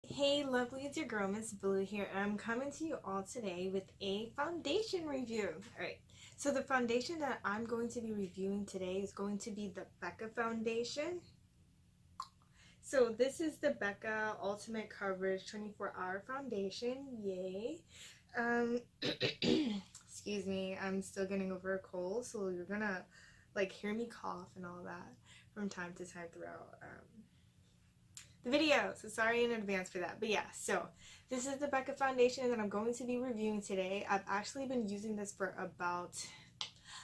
Hey lovely, it's your girl Miss Blue here, and I'm coming to you all today with a foundation review. Alright, so the foundation that I'm going to be reviewing today is going to be the Becca foundation. So this is the Becca Ultimate Coverage 24-Hour Foundation. Yay. Excuse me, I'm still getting over a cold, so you're gonna like hear me cough and all that from time to time throughout the video, so sorry in advance for that. But yeah, so this is the Becca foundation that I'm going to be reviewing today. I've actually been using this for about,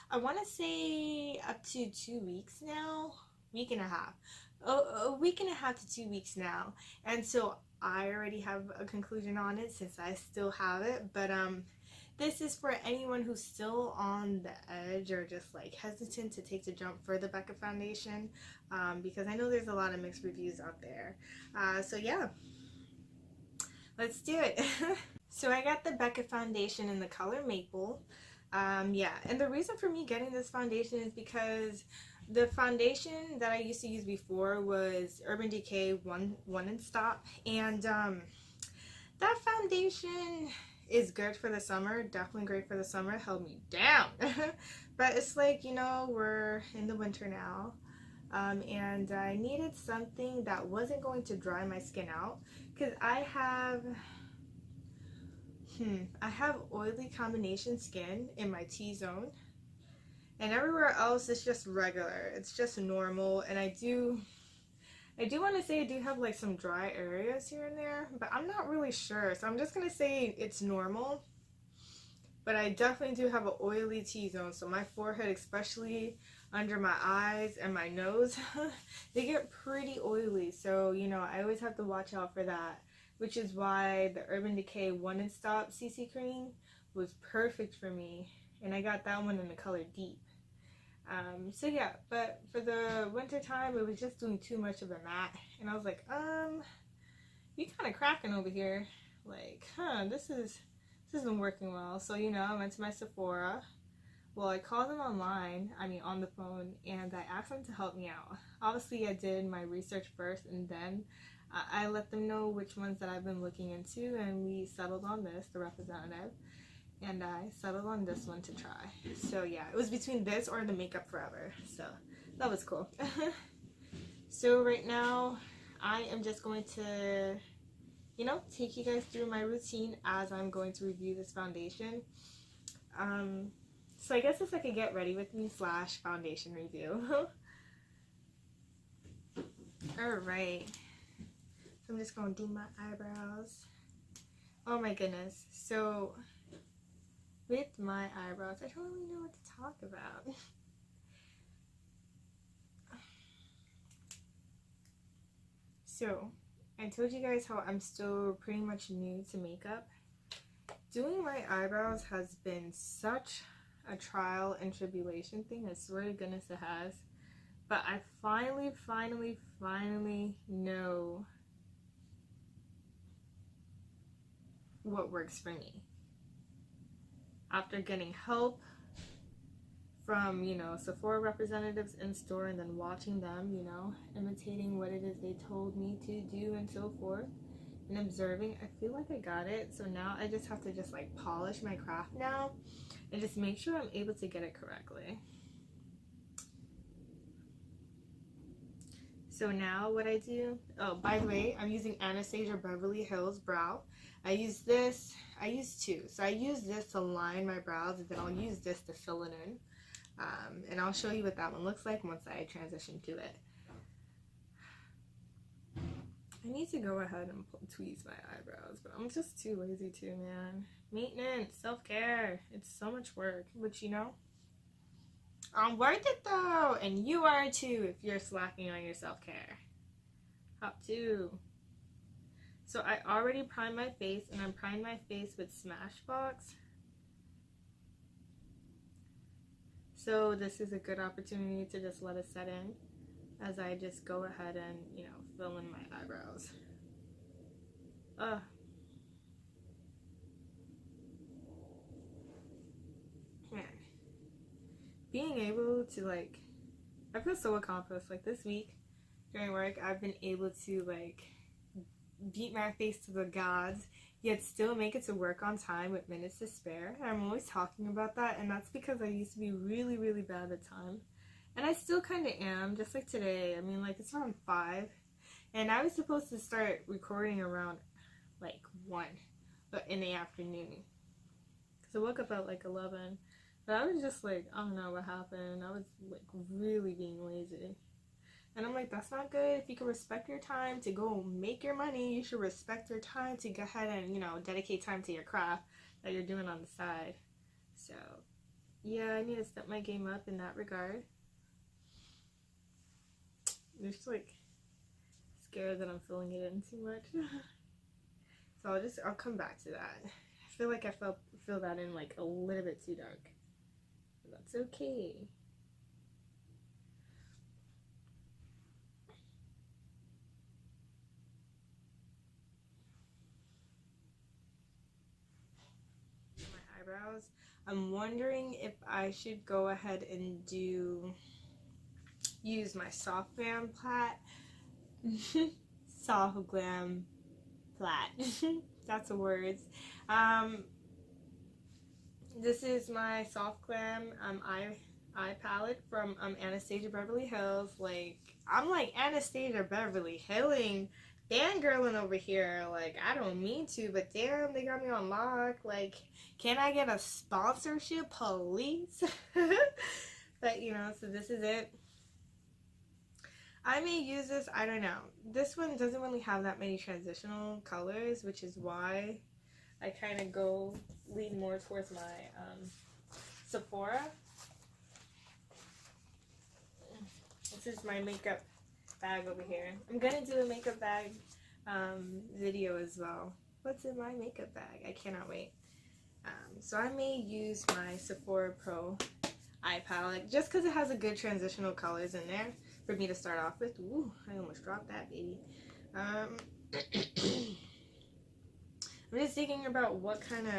I want to say up to 2 weeks now, week and a half, a week and a half to 2 weeks now, and so I already have a conclusion on it since I still have it. But this is for anyone who's still on the edge or just like hesitant to take the jump for the Becca foundation, because I know there's a lot of mixed reviews out there. So yeah, let's do it. So I got the Becca foundation in the color Maple. Yeah, and the reason for me getting this foundation is because the foundation that I used to use before was Urban Decay one and Stop, and that foundation is good for the summer, definitely great for the summer. It held me down. But it's like, you know, we're in the winter now, and I needed something that wasn't going to dry my skin out, because I have oily combination skin in my T-zone, and everywhere else it's just regular, it's just normal. And I do want to say I do have like some dry areas here and there, but I'm not really sure, so I'm just gonna say it's normal. But I definitely do have an oily T-zone, so my forehead, especially under my eyes and my nose, they get pretty oily. So, you know, I always have to watch out for that, which is why the Urban Decay One and Stop CC cream was perfect for me, and I got that one in the color Deep. So yeah, but for the winter time, it was just doing too much of a matte, and I was like, you kind of cracking over here, like, this isn't working well. So, you know, I went to my Sephora. Well, I called them online, on the phone, and I asked them to help me out. Obviously, I did my research first, and then I let them know which ones that I've been looking into, and we settled on this, the representative, and I settled on this one to try. So yeah, it was between this or the Makeup Forever, so that was cool. So right now, I am just going to, you know, take you guys through my routine as I'm going to review this foundation. So I guess it's like a get ready with me / foundation review. Alright, so I'm just going to do my eyebrows. Oh my goodness, so with my eyebrows, I don't really know what to talk about. So, I told you guys how I'm still pretty much new to makeup. Doing my eyebrows has been such a trial and tribulation thing. I swear to goodness it has. But I finally know what works for me. After getting help from, you know, Sephora representatives in store, and then watching them, you know, imitating what it is they told me to do and so forth, and observing, I feel like I got it. So now I just have to just like polish my craft now and just make sure I'm able to get it correctly. So now what I do, oh, by the way, I'm using Anastasia Beverly Hills Brow. I use two. So I use this to line my brows, and then I'll use this to fill it in. And I'll show you what that one looks like once I transition to it. I need to go ahead and tweeze my eyebrows, but I'm just too lazy to, man. Maintenance, self-care, it's so much work, but you know, I'm worth it though, and you are too if you're slacking on your self-care. Hop too. So I already primed my face, and I'm priming my face with Smashbox. So this is a good opportunity to just let it set in as I just go ahead and, you know, fill in my eyebrows. Man, being able to like, I feel so accomplished. Like this week during work, I've been able to like beat my face to the gods, yet still make it to work on time with minutes to spare. And I'm always talking about that, and that's because I used to be really, really bad at time. And I still kind of am, just like today. I mean, like, it's around 5, and I was supposed to start recording around, like, 1 in the afternoon. So I woke up at, like, 11. But I was just like, I don't know what happened. I was, like, really being lazy. And I'm like, that's not good. If you can respect your time to go make your money, you should respect your time to go ahead and, you know, dedicate time to your craft that you're doing on the side. So, yeah, I need to step my game up in that regard. I'm just, like, scared that I'm filling it in too much. So I'll come back to that. I feel like I fill that in, like, a little bit too dark. But that's okay. Eyebrows. I'm wondering if I should go ahead and use my soft glam plat. Soft glam plat. That's the words. This is my soft glam eye palette from Anastasia Beverly Hills. Like, I'm like Anastasia Beverly Hilling fangirling over here. Like, I don't mean to, but damn, they got me on lock. Like, can I get a sponsorship, please? But, you know, so this is it. I may use this, I don't know. This one doesn't really have that many transitional colors, which is why I kind of lean more towards my Sephora. This is my makeup bag over here. I'm gonna do a makeup bag video as well. What's in my makeup bag? I cannot wait. So I may use my Sephora Pro eye palette just because it has a good transitional colors in there for me to start off with. Ooh, I almost dropped that, baby. I'm just thinking about what kind of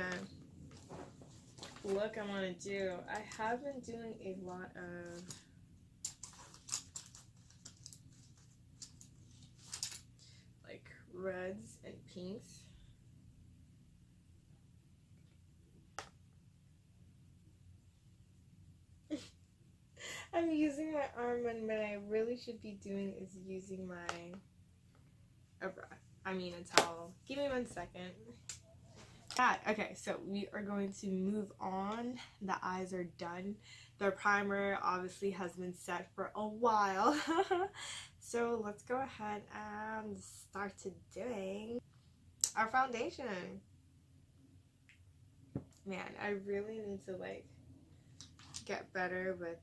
look I want to do. I have been doing a lot of like reds and pinks. I'm using my arm, and what I really should be doing is using my a towel. Give me 1 second. Okay, so we are going to move on. The eyes are done. Their primer obviously has been set for a while. So let's go ahead and start doing our foundation. Man, I really need to like get better with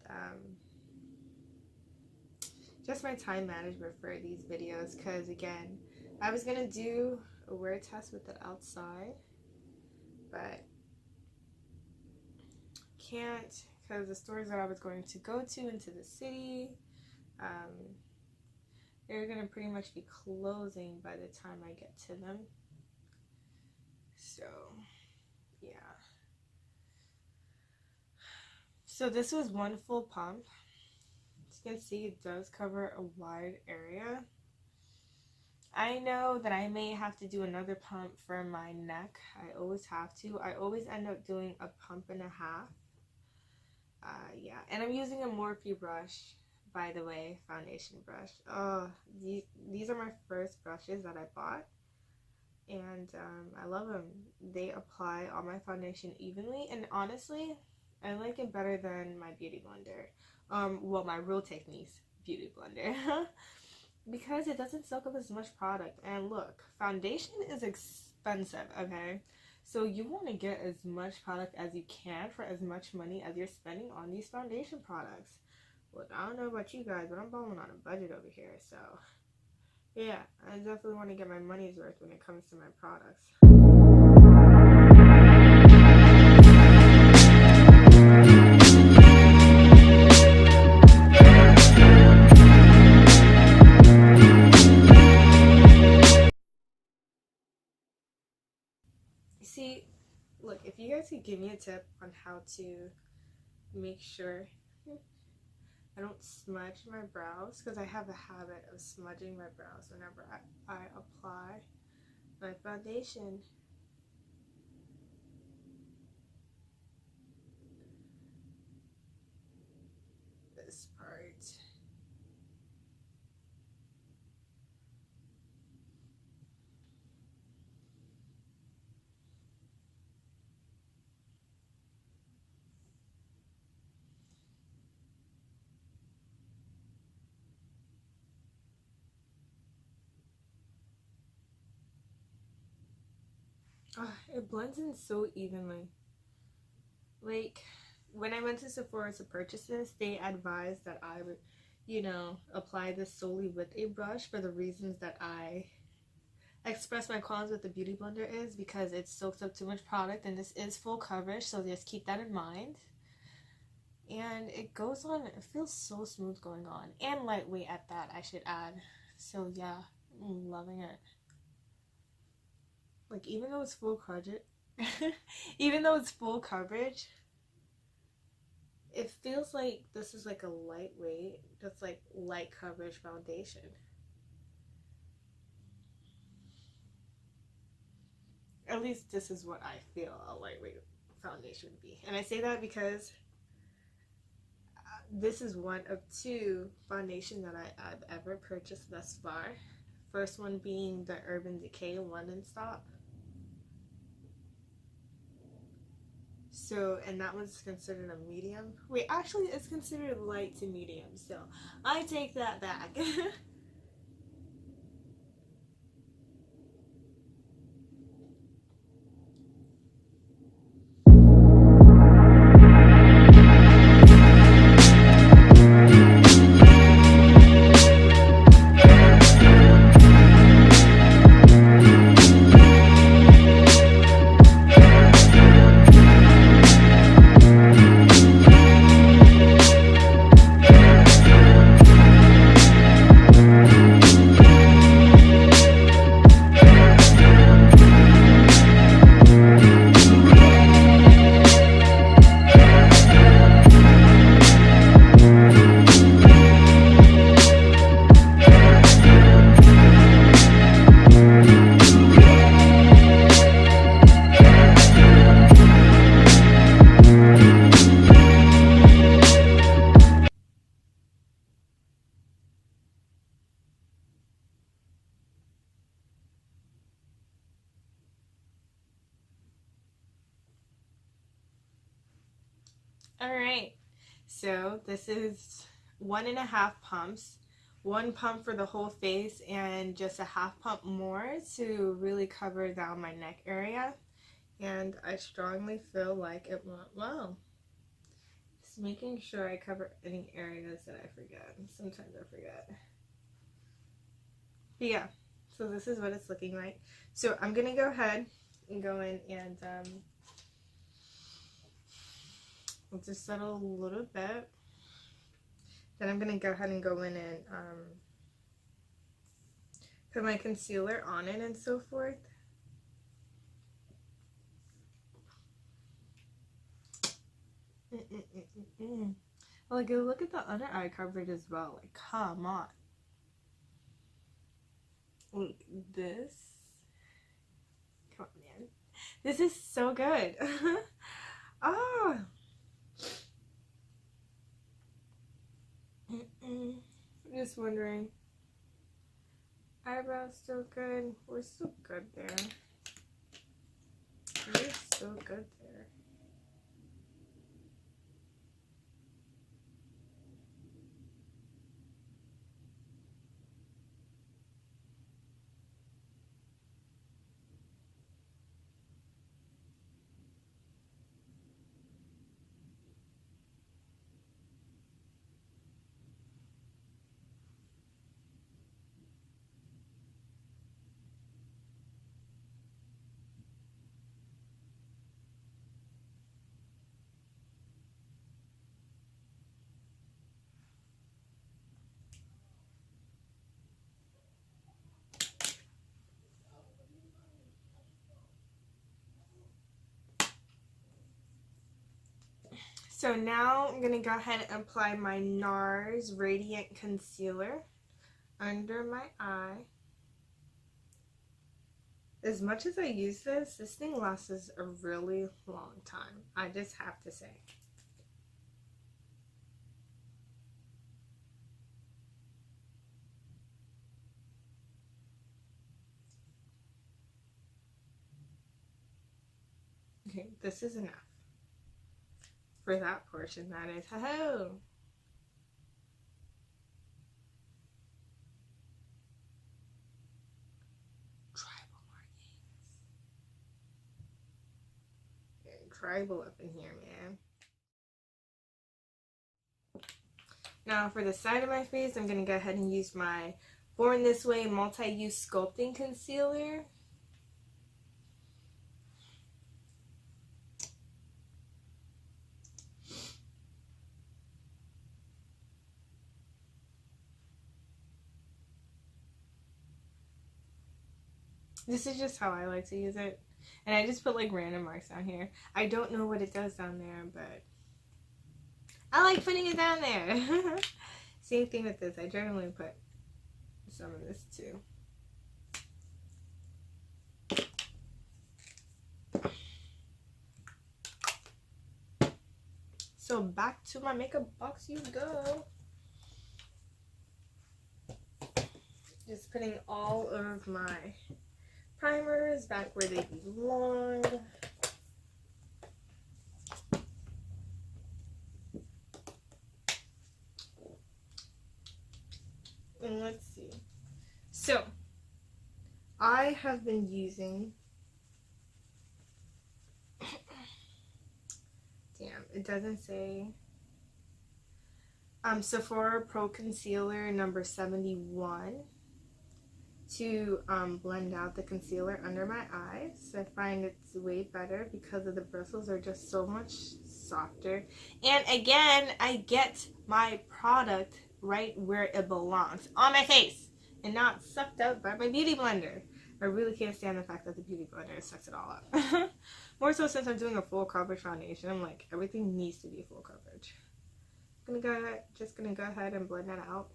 just my time management for these videos, because again, I was gonna do a wear test with it outside, but can't because the stores that I was going to go to into the city, they're gonna pretty much be closing by the time I get to them. So yeah. So this was one full pump. As you can see, it does cover a wide area. I know that I may have to do another pump for my neck. I always have to. I always end up doing a pump and a half. Yeah, and I'm using a Morphe brush, by the way, foundation brush. Oh, these are my first brushes that I bought, and I love them. They apply all my foundation evenly, and honestly, I like it better than my beauty blender. Well, my Real Techniques beauty blender. Because it doesn't soak up as much product. And look, foundation is expensive, okay? So you want to get as much product as you can for as much money as you're spending on these foundation products. Look, I don't know about you guys, but I'm balling on a budget over here. So yeah, I definitely want to get my money's worth when it comes to my products. See, look, if you guys could give me a tip on how to make sure I don't smudge my brows, because I have a habit of smudging my brows whenever I apply my foundation. This part. It blends in so evenly. Like, when I went to Sephora to purchase this, they advised that I would, you know, apply this solely with a brush for the reasons that I express my qualms with the Beauty Blender is because it soaks up too much product, and this is full coverage, so just keep that in mind. And it goes on, it feels so smooth going on, and lightweight at that, I should add. So yeah, I'm loving it. Like, even though it's full coverage, even though it's full coverage, it feels like this is like a lightweight, just like light coverage foundation. At least this is what I feel a lightweight foundation would be. And I say that because this is one of two foundations that I've ever purchased thus far. First one being the Urban Decay London Stop. So, and that one's considered a medium. Wait, actually it's considered light to medium, so I take that back. Alright, so this is 1.5 pumps. One pump for the whole face and just a half pump more to really cover down my neck area. And I strongly feel like it went well. Just making sure I cover any areas that I forget. Sometimes I forget. But yeah, so this is what it's looking like. So I'm going to go ahead and go in and I'll just settle a little bit. Then I'm going to go ahead and go in and put my concealer on it and so forth. Like, look at the under eye coverage as well. Like, come on. Look, this. Come on, man. This is so good. Oh. I'm just wondering. Eyebrows still good. We're still good there. We're still good there. So now I'm going to go ahead and apply my Nars Radiant Concealer under my eye. As much as I use this, this thing lasts a really long time. I just have to say. Okay, this is enough. For that portion, that is. Ho-ho! Tribal markings. Very tribal up in here, man. Now for the side of my face, I'm going to go ahead and use my Born This Way Multi-Use Sculpting Concealer. This is just how I like to use it. And I just put like random marks down here. I don't know what it does down there, but I like putting it down there. Same thing with this. I generally put some of this too. So back to my makeup box you go. Just putting all of my primers back where they belong. And let's see. So, I have been using, damn, it doesn't say, Sephora Pro Concealer number 71 to blend out the concealer under my eyes. I find it's way better because of the bristles are just so much softer. And again, I get my product right where it belongs, on my face, and not sucked up by my beauty blender. I really can't stand the fact that the beauty blender sucks it all up. More so since I'm doing a full coverage foundation, I'm like, everything needs to be full coverage. Just gonna go ahead and blend that out.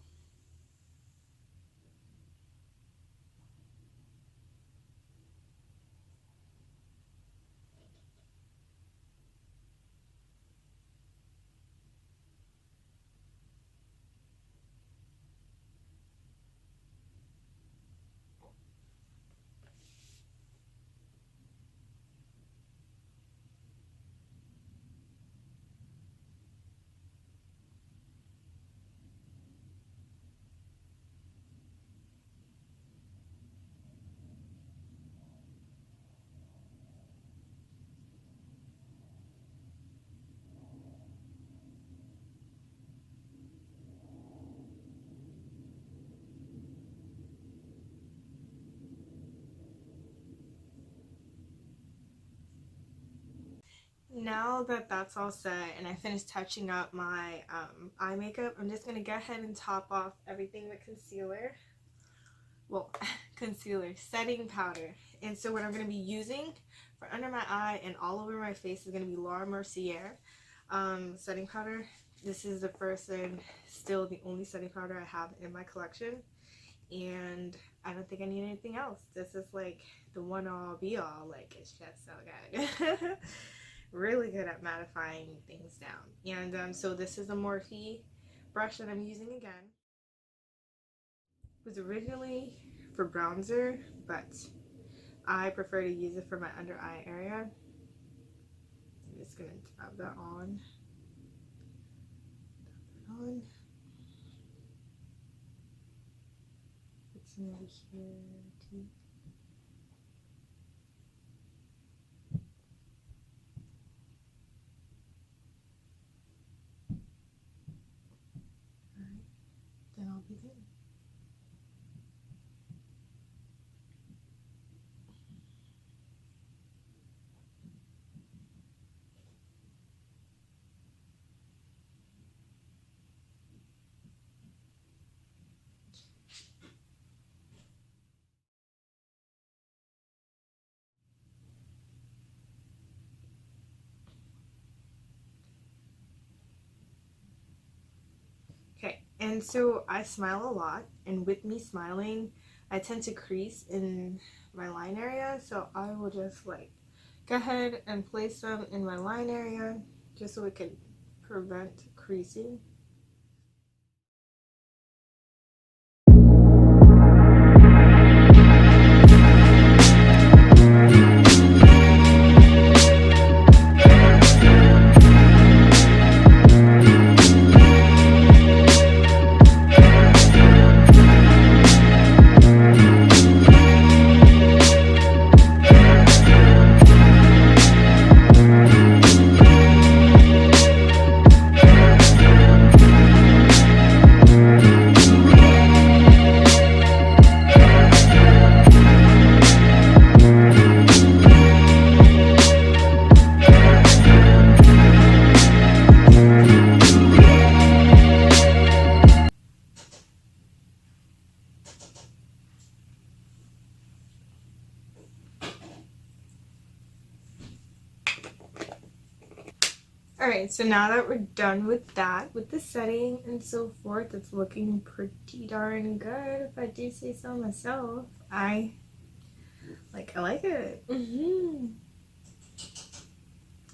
Now that that's all set and I finished touching up my eye makeup, I'm just going to go ahead and top off everything with concealer. Well, concealer, setting powder. And so what I'm going to be using for under my eye and all over my face is going to be Laura Mercier setting powder. This is the first and still the only setting powder I have in my collection. And I don't think I need anything else. This is like the one all be all. Like, it's just so good. Really good at mattifying things down. And so this is a Morphe brush that I'm using again. It was originally for bronzer, but I prefer to use it for my under eye area. I'm just gonna dab that on. Put some over here too. Then I'll be good. Okay, and so I smile a lot, and with me smiling, I tend to crease in my line area, so I will just like go ahead and place them in my line area just so it can prevent creasing. Alright, so now that we're done with that, with the setting and so forth, it's looking pretty darn good, if I do say so myself. I like it.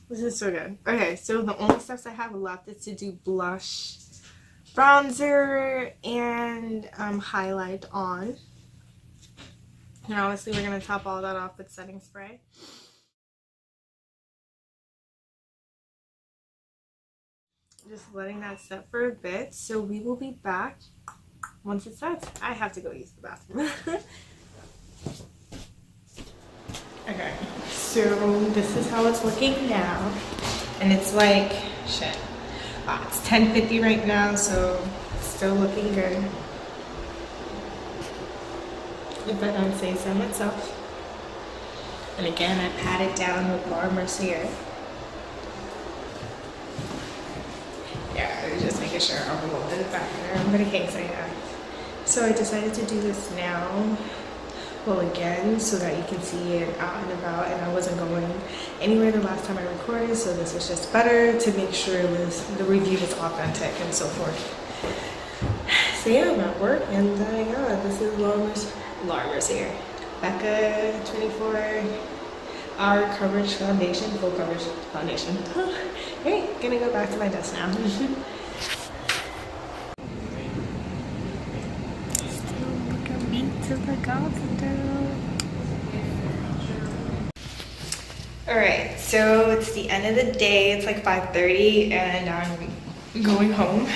This is so good. Okay, so the only steps I have left is to do blush, bronzer, and highlight on. And obviously we're going to top all that off with setting spray. Just letting that set for a bit, so we will be back once it sets. I have to go use the bathroom. Okay, so this is how it's looking now, and it's like shit. It's 10:50 right now, so still looking good, if I don't say so myself. And again, I pat it down with more Mercier. Yeah, just making sure I'm going to the bathroom, but in case I have. So I decided to do this now, well again, so that you can see it out and about, and I wasn't going anywhere the last time I recorded, so this was just better to make sure the review was authentic and so forth. So yeah, I'm at work, and yeah, this is Nars Mercier. Becca 24-hour coverage foundation, full coverage foundation. Alright, gonna go back to my desk now. Still look at me to the gods. Alright, so it's the end of the day. It's like 5:30 and I'm going home.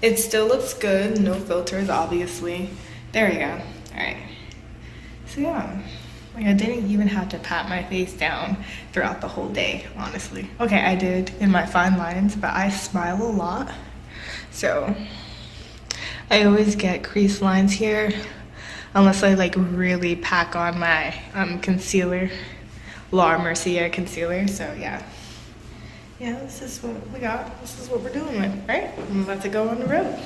It still looks good. No filters, obviously. There we go. Alright. So yeah. Like, I didn't even have to pat my face down throughout the whole day, honestly. Okay, I did in my fine lines, but I smile a lot. So I always get crease lines here unless I like really pack on my concealer, Mercier concealer. So yeah, this is what we got. This is what we're doing with, right? I'm about to go on the road.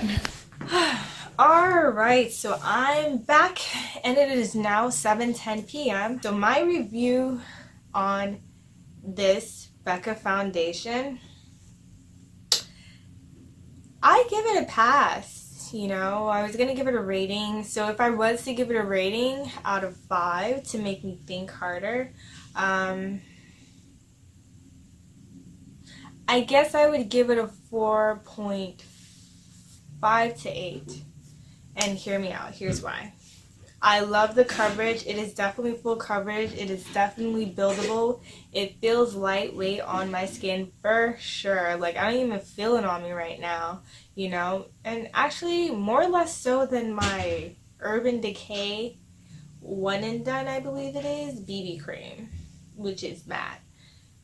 Alright, so I'm back and it is now 7:10 p.m. So my review on this Becca foundation, I give it a pass. You know, I was gonna give it a rating. So if I was to give it a rating out of 5 to make me think harder, I guess I would give it a 4.5 to 8. And hear me out. Here's why. I love the coverage. It is definitely full coverage. It is definitely buildable. It feels lightweight on my skin for sure. Like, I don't even feel it on me right now, you know? And actually, more or less so than my Urban Decay One and Done, I believe it is, BB cream, which is matte,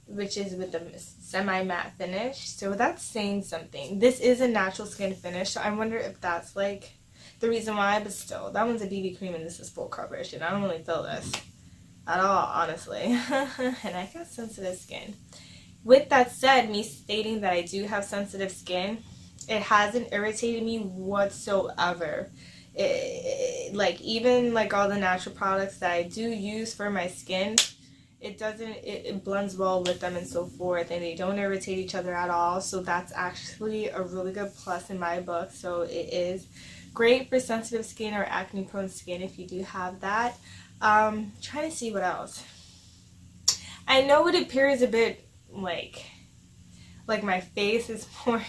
which is with the semi-matte finish. So that's saying something. This is a natural skin finish, so I wonder if that's like the reason why, but still, that one's a BB cream and this is full coverage, and I don't really feel this at all, honestly. And I got sensitive skin. With that said, me stating that I do have sensitive skin, it hasn't irritated me whatsoever. Like, even like all the natural products that I do use for my skin, it blends well with them and so forth, and they don't irritate each other at all. So that's actually a really good plus in my book. So it is great for sensitive skin or acne prone skin if you do have that. Trying to see what else. I know it appears a bit like my face is more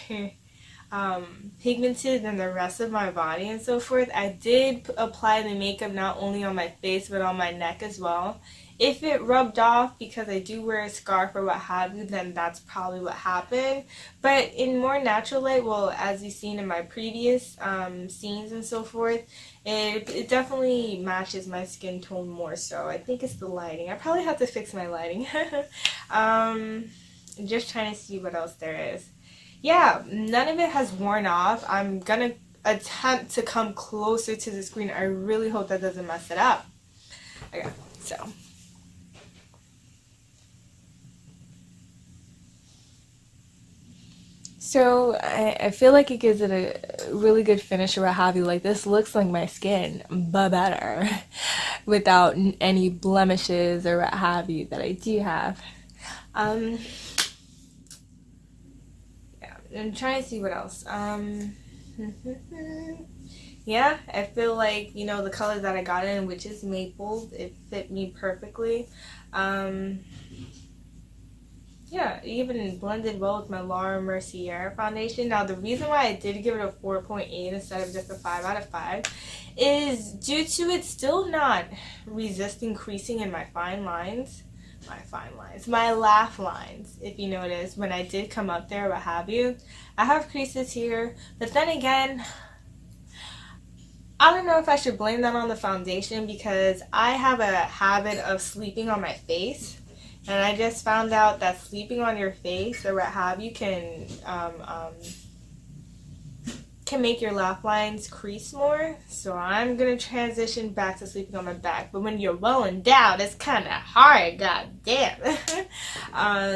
pigmented than the rest of my body and so forth. I did apply the makeup not only on my face but on my neck as well. If it rubbed off because I do wear a scarf or what have you, then that's probably what happened. But in more natural light, well, as you've seen in my previous scenes and so forth, it definitely matches my skin tone more so. I think it's the lighting. I probably have to fix my lighting. Just trying to see what else there is. Yeah, none of it has worn off. I'm gonna attempt to come closer to the screen. I really hope that doesn't mess it up. Okay, so I feel like it gives it a really good finish or what have you. Like, this looks like my skin, but better, without any blemishes or what have you that I do have. Yeah, I'm trying to see what else. Yeah, I feel like, you know, the color that I got in, which is maple, it fit me perfectly. Yeah, it even blended well with my Mercier foundation. Now, the reason why I did give it a 4.8 instead of just a 5 out of 5 is due to it still not resisting creasing in my fine lines. My laugh lines, if you notice, when I did come up there, what have you. I have creases here, but then again, I don't know if I should blame that on the foundation because I have a habit of sleeping on my face. And I just found out that sleeping on your face or what have you can make your laugh lines crease more. So I'm going to transition back to sleeping on my back. But when you're well endowed, it's kind of hard, goddamn.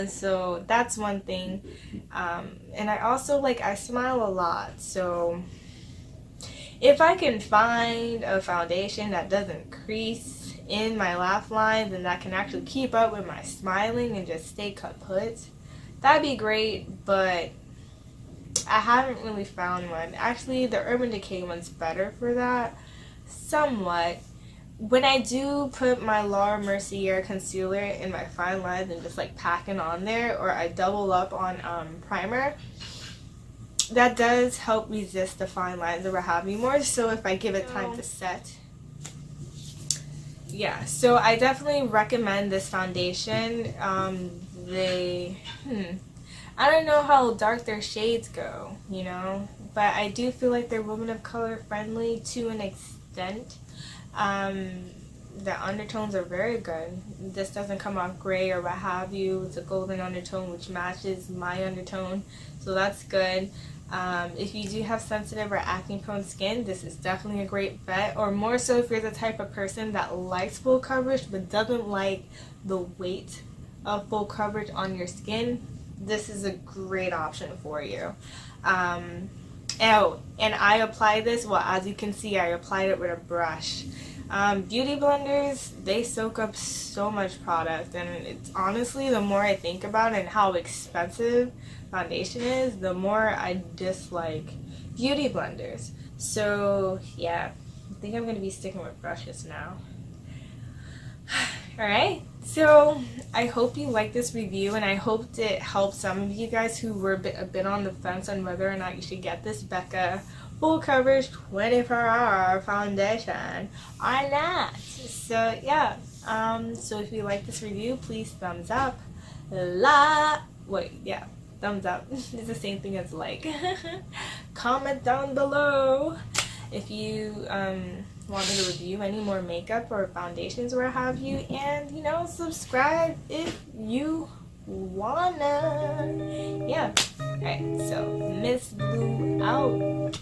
So that's one thing. And I also, I smile a lot. So if I can find a foundation that doesn't crease in my laugh lines and that can actually keep up with my smiling and just stay kaput, that'd be great, but I haven't really found one. Actually, the Urban Decay one's better for that, somewhat. When I do put my Mercier concealer in my fine lines and just pack it on there, or I double up on primer, that does help resist the fine lines or what have you more so if I give it time to set. Yeah, so I definitely recommend this foundation. I don't know how dark their shades go, you know, but I do feel like they're women of color friendly to an extent. The undertones are very good. This doesn't come off gray or what have you. It's a golden undertone which matches my undertone, so that's good. If you do have sensitive or acne prone skin, this is definitely a great bet, or more so if you're the type of person that likes full coverage but doesn't like the weight of full coverage on your skin, this is a great option for you. Oh, and I apply this, well, as you can see, I applied it with a brush. Beauty blenders, they soak up so much product, and it's honestly, the more I think about it and how expensive foundation is, the more I dislike beauty blenders. So yeah, I think I'm going to be sticking with brushes now. Alright, so I hope you liked this review, and I hope it helped some of you guys who were a bit on the fence on whether or not you should get this Becca full coverage 24-hour foundation or not. So yeah, so if you like this review, please thumbs up. Thumbs up. It's the same thing as like. Comment down below if you want me to review any more makeup or foundations or what have you, and you know, subscribe if you wanna. Yeah. Alright, so Miss Blue out.